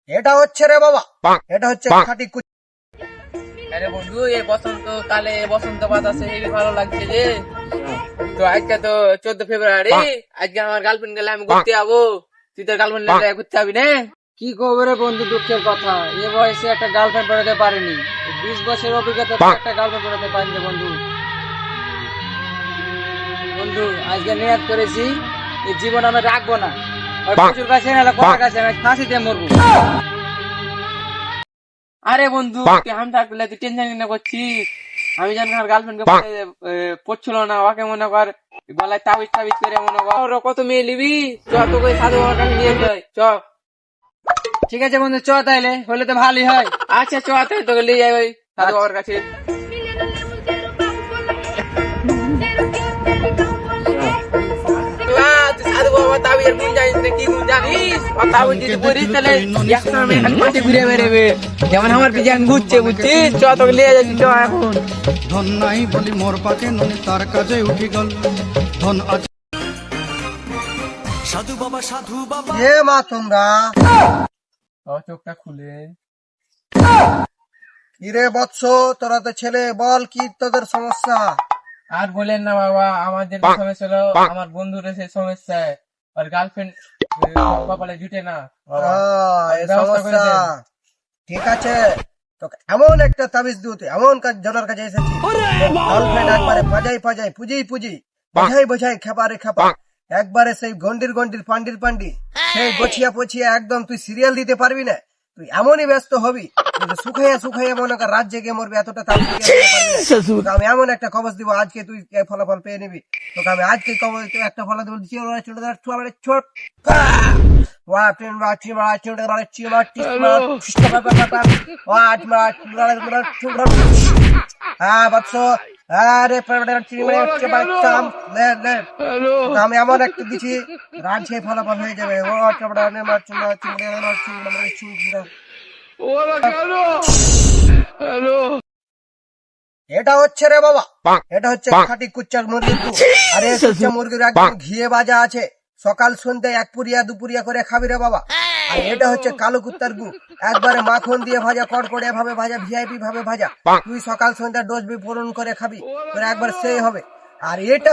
এটা হচ্ছে রে বাবা, এটা হচ্ছে খাঁটি আরে বন্ধু, এই বসন্ত কালে বসন্ত বাতাসে হেবি ভালো লাগছে যে। তো আজকে তো 14 ফেব্রুয়ারি, আজকে আমার গার্লফ্রেন্ড গেলে আমি ঘুরতে যাবো। তুই তোর গার্লফ্রেন্ড ঘুরতে যাবি না? কি খবরে বন্ধু, দুঃখের কথা, এ বয়সে একটা গার্লফ্রেন্ড পড়াতে পারিনি। 20 বছরের অভিজ্ঞতা একটা গার্লফ্রেন্ড পড়াতে পারিনি বন্ধু। বন্ধু আজকে নিয়াত করেছি এই জীবন আমি রাখবো না, আর প্রচুর কাছে না কটার কাছে আমি ফাঁসি দিয়ে মরবো। আরে বন্ধু, তুই আমি থাকলে তুই টেনশন কেন করছিস? আমি জানি আমার গার্লফ্রেন্ডকে পড়ছিল না, ওকে মনে কর গলায় তাবিজ টাবিজ করে মনে কর ওর কত মেয়ে নিবি। চ তোকে সাধু বাবার কাছে নিয়ে যাই, চ। ঠিক আছে বন্ধু, চ তাইলে, হলে তো ভালোই হয়। আচ্ছা চ, তাই তোকে নিয়ে যাই ওই সাধু বাবার কাছে। সাধু বাবা তাবিজের গুণ জানিস না? কি গুণ জানিস? তাবিজ যদি করিস তাহলে একসময় আমি মাঠে ঘুরে বেড়াবে, যেমন আমার পিছন ঘুরছে, বুঝছিস? চ তোকে নিয়ে যাচ্ছি, চ এখন। ধন নাই বলি মোর পাকে ননি তার কাজে উঠি গল ধন আজ সাধু বাবা সাধু বাবা। এ মা তোমরা চোখটা খুলে কিরে বৎস, তোরা তো ছেলে, বল কি তোদের সমস্যা? আর বলেন না বাবা, আমার যেটা সমস্যা হলো, আমার বন্ধুর সেই সমস্যা, আর গার্লফ্রেন্ড কপালে জুটে না বাবা। এই ব্যবস্থা করে সমস্যা, দেন। ঠিক আছে, তোকে এমন একটা তাবিজ দিতে এমন জনের কাছে এসেছি, গার্লফ্রেন্ড একবারে পাজাই পাজাই পুজি পুজি বোঝাই বোঝাই খেপারে খেপা, একবারে সেই গন্ডির গন্ডির পান্ডির পান্ডি, সেই গছিয়া পছিয়া একদম তুই সিরিয়াল দিতে পারবি না। তুই এমনই ব্যস্ত হবি, শুকাইয়া শুকাইয়া মনে কর রাত জেগে মরবি, এতটা তাবিজ দিতে পারবি না। তোকে আমি এমন একটা কবজ দিব, আজকে তুই ফলাফল পেয়ে নিবি। তোকে আমি আজকে কবজ একটা ফলাফল দিচ্ছি, ছোট আমি এমন একটা দিচ্ছি, রাজ্যে ফলাফল হয়ে যাবে। এটা হচ্ছে রে বাবা, এটা হচ্ছে খাঁটি কুচ্চার মুরগির গু। আরে কুচ্চা মুরগির একদম ঘিয়ে ভাজা আছে, সকাল সন্ধ্যায় এক পুরিয়া দুপুরিয়া করে খাবি রে বাবা। আর এটা হচ্ছে কালো কুত্তার গু, একবারে মাখন দিয়ে ভাজা, কড়কড়িয়া ভাবে ভাজা, ভিআইপি ভাবে ভাজা। তুই সকাল সন্ধ্যা ডোজ বি পূরণ করে খাবি, তোর একবার সেই হবে। আর এটা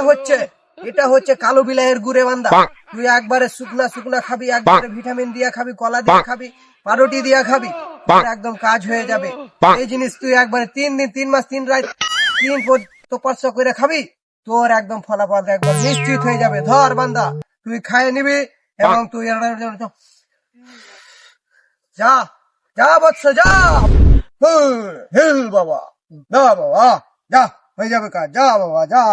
হচ্ছে কালো বিলাইয়ের গুড়ে বান্দা, তুই একবারে শুকনা শুকনা খাবি, একবারে ভিটামিন দিয়ে খাবি, কলা দিয়ে খাবি, পাউরুটি দিয়ে খাবি, তোর একদম কাজ হয়ে যাবে। এই জিনিস তুই একবারে 3 দিন 3 মাস 3 রাত 3 তপস্য করে খাবি, তোর একদম ফলাফল একবার নিশ্চিত হয়ে যাবে। ধর বান্দা, তুই খাইয়ে নিবি এবং তুই যা যা বৎস যা, হিল বাবা, যা বাবা যা, হয়ে যাবে কাজ, যা বাবা যা।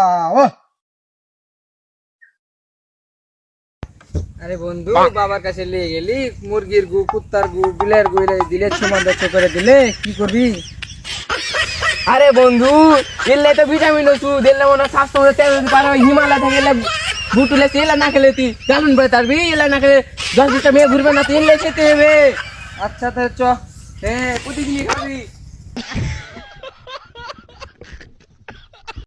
আরে বন্ধু, বাবার কাছে নিয়ে গেলি, মুরগির গু, কুত্তার গু, বিলের গু দিলে, সুমন্দর করে দিলে, কি করবি? আরে বন্ধু, এলে তো ভিটামিন ওষুধ, এলে মনে হয় স্বাস্থ্য তেল পারে, হিমালয় থেকে এলে ভুটুলে এলা না খেলে তুই জানুন পারে তারবি, এলা না খেলে 10-20টা মেয়ে ঘুরবে না, তুই এলে খেতে হবে। আচ্ছা তাহলে চ, হ্যাঁ প্রতিদিনই খাবি।